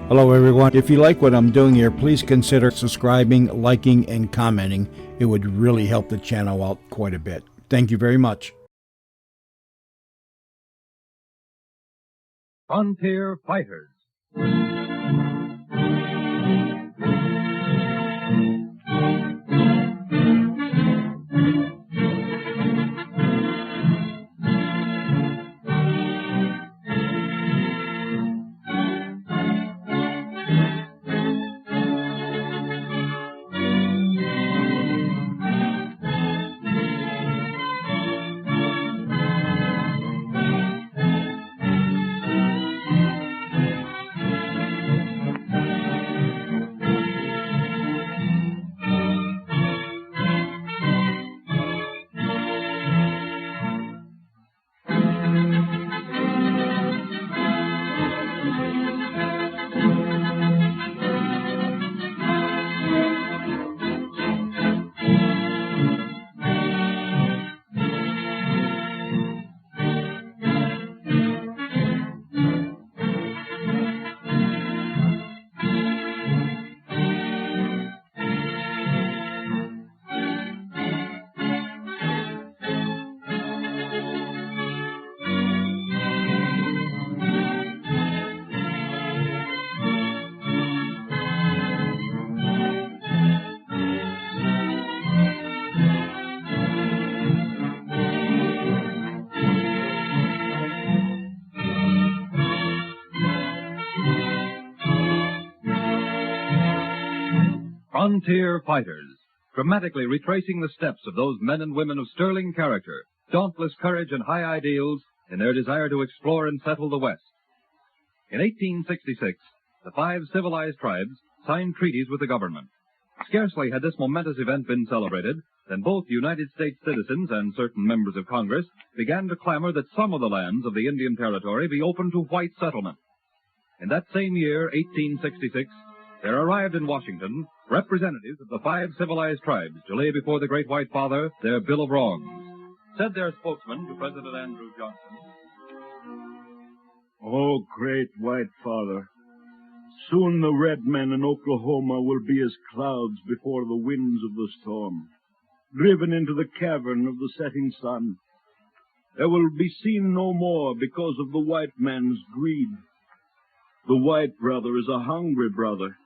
Hello everyone. If you like what I'm doing here, please consider subscribing, liking, and commenting. It would really help the channel out quite a bit. Thank you very much. Frontier Fighters. Frontier Fighters, dramatically retracing the steps of those men and women of sterling character, dauntless courage, and high ideals in their desire to explore and settle the West. In 1866, the 5 civilized tribes signed treaties with the government. Scarcely had this momentous event been celebrated than both United States citizens and certain members of Congress began to clamor that some of the lands of the Indian Territory be open to white settlement. In that same year, 1866, there arrived in Washington representatives of the 5 civilized tribes to lay before the Great White Father their Bill of Wrongs. Said their spokesman to President Andrew Johnson, "Oh, Great White Father, soon the red men in Oklahoma will be as clouds before the winds of the storm, driven into the cavern of the setting sun. They will be seen no more because of the white man's greed. The white brother is a hungry brother,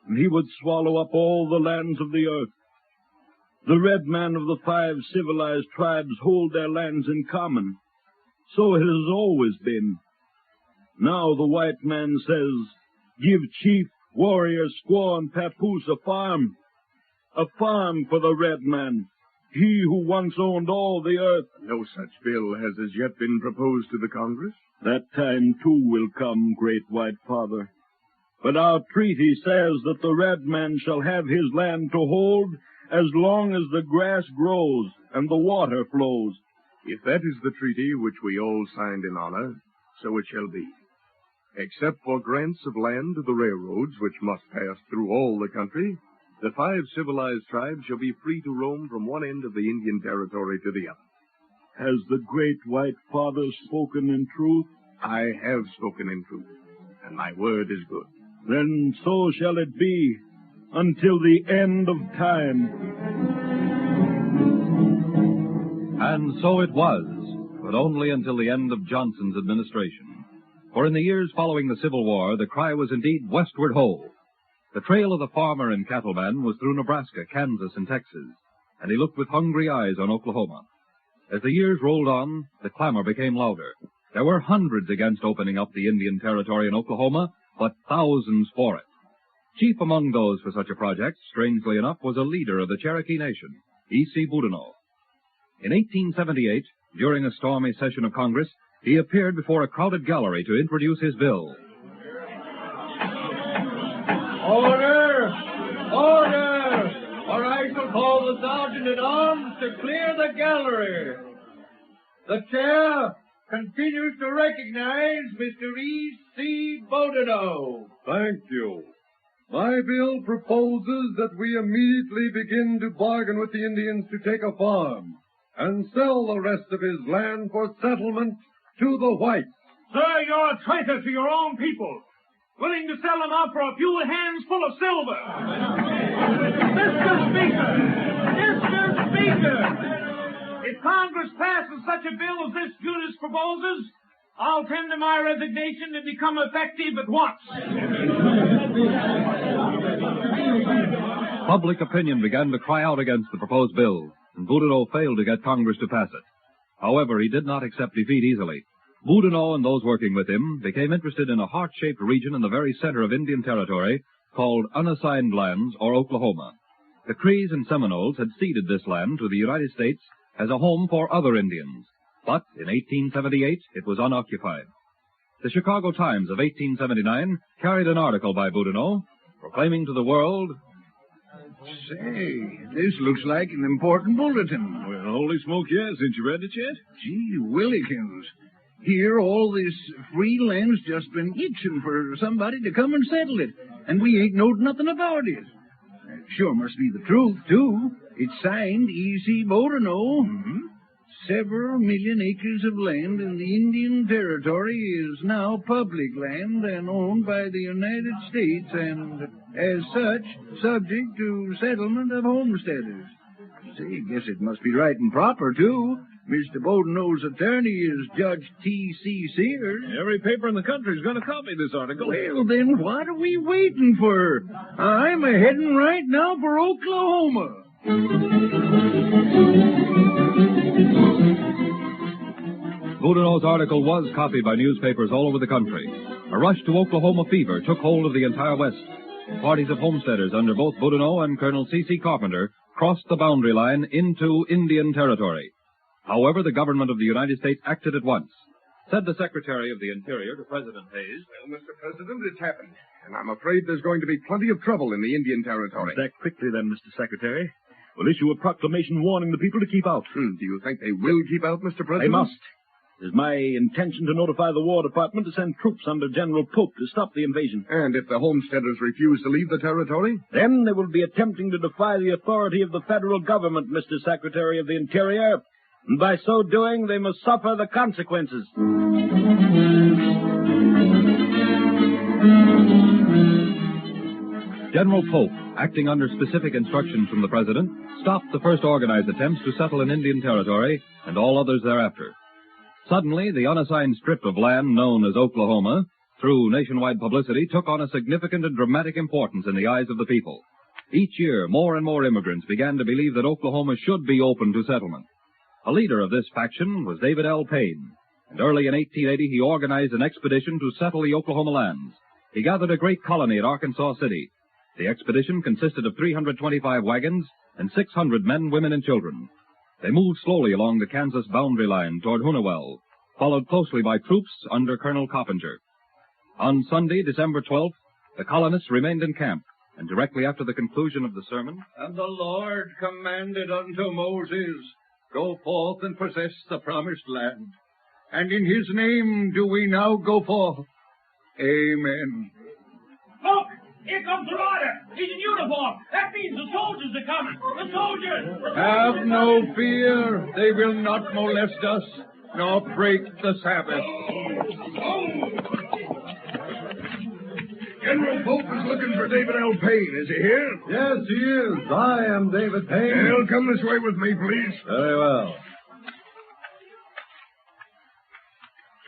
and he would swallow up all the lands of the earth. The red man of the 5 civilized tribes hold their lands in common. So it has always been. Now the white man says, give chief, warrior, squaw, and papoose a farm for the red man, he who once owned all the earth." No such bill has as yet been proposed to the Congress. "That time, too, will come, Great White Father. But our treaty says that the red man shall have his land to hold as long as the grass grows and the water flows." If that is the treaty which we all signed in honor, so it shall be. Except for grants of land to the railroads, which must pass through all the country, the 5 civilized tribes shall be free to roam from one end of the Indian Territory to the other. "Has the Great White Father spoken in truth?" I have spoken in truth, and my word is good. "Then so shall it be, until the end of time." And so it was, but only until the end of Johnson's administration. For in the years following the Civil War, the cry was indeed westward ho! The trail of the farmer and cattleman was through Nebraska, Kansas, and Texas, and he looked with hungry eyes on Oklahoma. As the years rolled on, the clamor became louder. There were hundreds against opening up the Indian Territory in Oklahoma, but thousands for it. Chief among those for such a project, strangely enough, was a leader of the Cherokee Nation, E.C. Boudinot. In 1878, during a stormy session of Congress, he appeared before a crowded gallery to introduce his bill. Order! Order! Or I shall call the sergeant at arms to clear the gallery. The chair continues to recognize Mr. E.C. Boudinot. Thank you. My bill proposes that we immediately begin to bargain with the Indians to take a farm and sell the rest of his land for settlement to the whites. Sir, you're a traitor to your own people. willing to sell them out for a few hands full of silver. Mr. Speaker, if Congress passes such a bill as this Judas proposes, I'll tender my resignation to become effective at once. Public opinion began to cry out against the proposed bill, and Boudinot failed to get Congress to pass it. However, he did not accept defeat easily. Boudinot and those working with him became interested in a heart-shaped region in the very center of Indian Territory called unassigned lands, or Oklahoma. The Crees and Seminoles had ceded this land to the United States as a home for other Indians. But in 1878, it was unoccupied. The Chicago Times of 1879 carried an article by Boudinot, proclaiming to the world, Say, this looks like an important bulletin. Well, holy smoke, yes. Ain't you read it yet? Gee willikins. Here, all this free land's just been itching for somebody to come and settle it, and we ain't knowed nothing about it. It sure must be the truth, too. It's signed E.C. Boudinot. Mm-hmm. Several million acres of land in the Indian Territory is now public land and owned by the United States and, as such, subject to settlement of homesteaders. Say, guess it must be right and proper, too. Mr. Boudinot's attorney is Judge T.C. Sears. Every paper in the country's going to copy this article. Well, then, what are we waiting for? I'm a-heading right now for Oklahoma. Boudinot's article was copied by newspapers all over the country. A rush to Oklahoma fever took hold of the entire West. Parties of homesteaders under both Boudinot and Colonel C.C. Carpenter crossed the boundary line into Indian Territory. However, the government of the United States acted at once. Said the Secretary of the Interior to President Hayes, Well, Mr. President, it's happened. And I'm afraid there's going to be plenty of trouble in the Indian Territory. Act quickly then, Mr. Secretary. We'll issue a proclamation warning the people to keep out. Do you think they will keep out, Mr. President? They must. It is my intention to notify the War Department to send troops under General Pope to stop the invasion. And if the homesteaders refuse to leave the territory? Then they will be attempting to defy the authority of the federal government, Mr. Secretary of the Interior. And by so doing, they must suffer the consequences. General Pope, acting under specific instructions from the President, stopped the first organized attempts to settle in Indian Territory and all others thereafter. Suddenly, the unassigned strip of land known as Oklahoma, through nationwide publicity, took on a significant and dramatic importance in the eyes of the people. Each year, more and more immigrants began to believe that Oklahoma should be open to settlement. A leader of this faction was David L. Payne, and early in 1880 he organized an expedition to settle the Oklahoma lands. He gathered a great colony at Arkansas City. The expedition consisted of 325 wagons and 600 men, women, and children. They moved slowly along the Kansas boundary line toward Hunawell, followed closely by troops under Colonel Coppinger. On Sunday, December 12th, the colonists remained in camp, and directly after the conclusion of the sermon, And the Lord commanded unto Moses, Go forth and possess the promised land. And in his name do we now go forth. Amen. Look! Here comes the rider! He's in uniform! That means the soldiers are coming! The soldiers! Have no fear. They will not molest us, nor break the Sabbath. General Pope is looking for David L. Payne. Is he here? Yes, he is. I am David Payne. Well, come this way with me, please. Very well.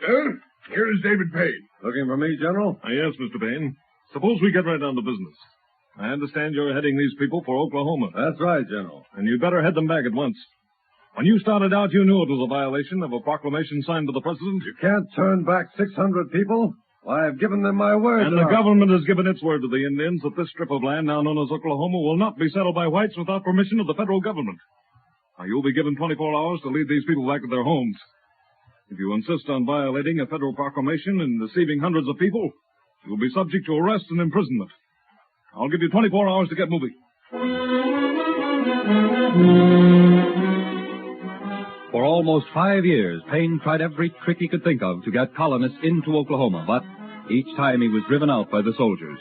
Sir, here is David Payne. Looking for me, General? Yes, Mr. Payne. Suppose we get right down to business. I understand you're heading these people for Oklahoma. That's right, General. And you'd better head them back at once. When you started out, you knew it was a violation of a proclamation signed by the President. You can't turn back 600 people. Why, I've given them my word. And the government has given its word to the Indians that this strip of land now known as Oklahoma will not be settled by whites without permission of the federal government. Now, you'll be given 24 hours to lead these people back to their homes. If you insist on violating a federal proclamation and deceiving hundreds of people, you will be subject to arrest and imprisonment. I'll give you 24 hours to get moving. for almost 5 years, Payne tried every trick he could think of to get colonists into Oklahoma, but each time he was driven out by the soldiers.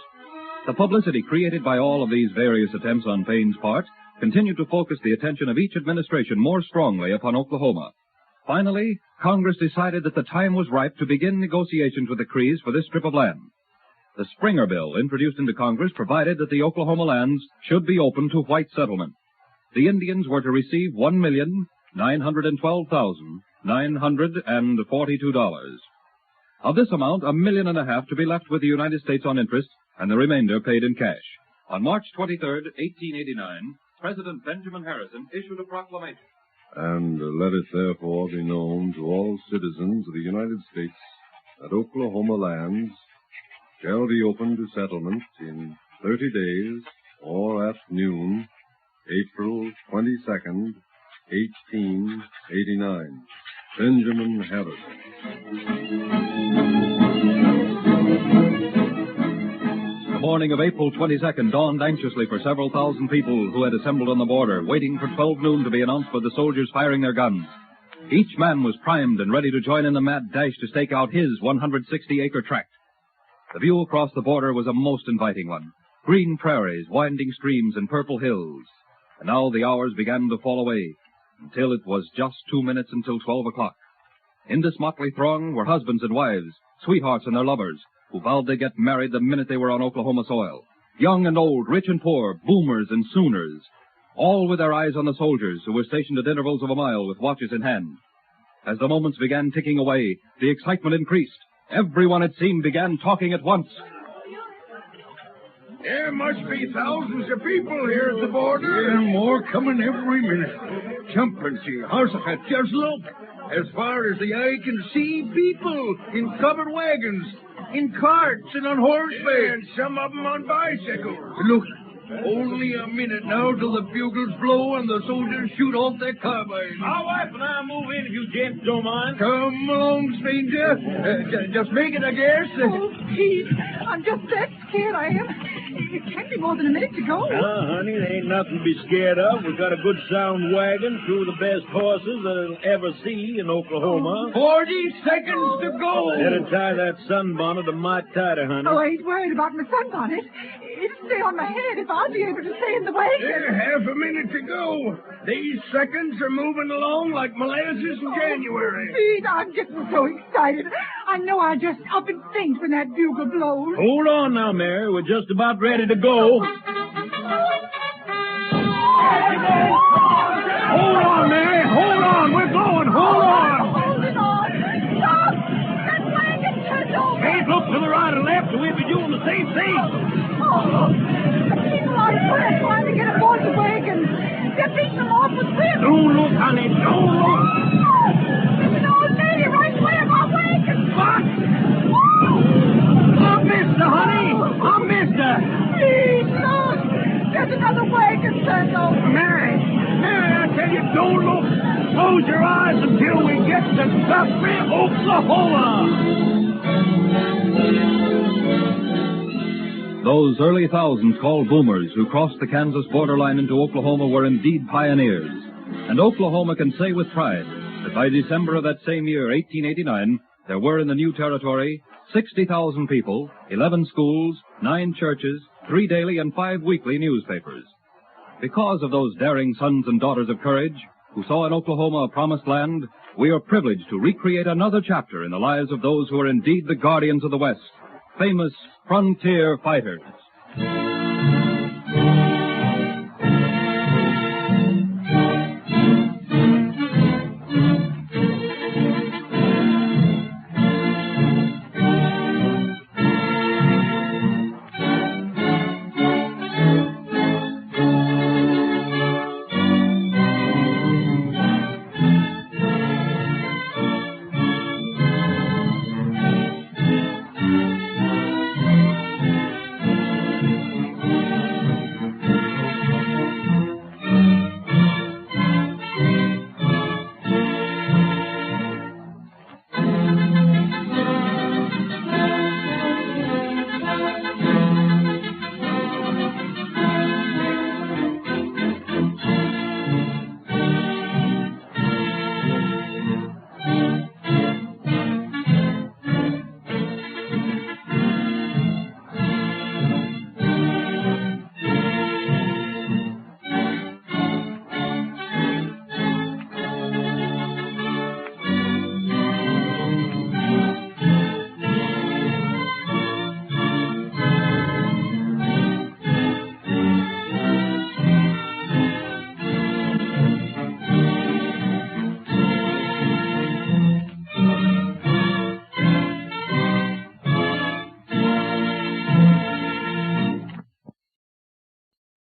The publicity created by all of these various attempts on Payne's part continued to focus the attention of each administration more strongly upon Oklahoma. Finally, Congress decided that the time was ripe to begin negotiations with the Crees for this strip of land. The Springer Bill, introduced into Congress, provided that the Oklahoma lands should be open to white settlement. The Indians were to receive $1,912,942. Of this amount, $1.5 million to be left with the United States on interest, and the remainder paid in cash. On March 23, 1889, President Benjamin Harrison issued a proclamation. And let it therefore be known to all citizens of the United States that Oklahoma lands shall be open to settlement in 30 days or at noon, April 22nd, 1889. Benjamin Harrison. The morning of April 22nd dawned anxiously for several thousand people who had assembled on the border, waiting for 12 noon to be announced by the soldiers firing their guns. Each man was primed and ready to join in the mad dash to stake out his 160-acre tract. The view across the border was a most inviting one. Green prairies, winding streams, and purple hills. And now the hours began to fall away, until it was just 2 minutes until 12 o'clock. In this motley throng were husbands and wives, sweethearts and their lovers, who vowed they'd get married the minute they were on Oklahoma soil. Young and old, rich and poor, boomers and sooners, all with their eyes on the soldiers who were stationed at intervals of a mile with watches in hand. As the moments began ticking away, the excitement increased. Everyone, it seemed, began talking at once. There must be thousands of people here at the border. Yeah, more coming every minute. Jumping, see, horseback, just look. As far as the eye can see, people in covered wagons, in carts and on horseback. And some of them on bicycles. Look, only a minute now till the bugles blow and the soldiers shoot off their carbines. My wife and I move in if you gents don't mind. Come along, stranger. Just make it, I guess. Oh, Pete, I'm just that scared I am. It can't be more than a minute to go. Honey, there ain't nothing to be scared of. We've got a good sound wagon, two of the best horses that I'll ever see in Oklahoma. 40 seconds to go. Better tie that sunbonnet a mite tighter, honey. Oh, I ain't worried about my sunbonnet. It'll stay on my head if I'll be able to stay in the wagon. Half a minute to go. These seconds are moving along like molasses in January. Pete, I'm getting so excited. I know I'll just up and faint when that bugle blows. Hold on now, Mary. We're just about ready to go. Hold on, Mary. Hold on. We're going. Hold on. Holding on. Stop! That wagon turned over. Can't look to the right or left, or we'll be doing the same thing. Oh, the people out there trying to get aboard the wagon. They're beating them off with whips. Don't look, honey. Don't look. There's an old lady right away of our wagon. What? I missed her, honey. I missed her. Please, look. There's another wagon turned over. Mary, I tell you, don't look. Close your eyes until we get to Guthrie, Oklahoma. Those early thousands called boomers who crossed the Kansas borderline into Oklahoma were indeed pioneers. And Oklahoma can say with pride that by December of that same year, 1889, there were in the new territory 60,000 people, 11 schools, 9 churches, 3 daily and 5 weekly newspapers. Because of those daring sons and daughters of courage who saw in Oklahoma a promised land, we are privileged to recreate another chapter in the lives of those who are indeed the guardians of the West, famous frontier fighters.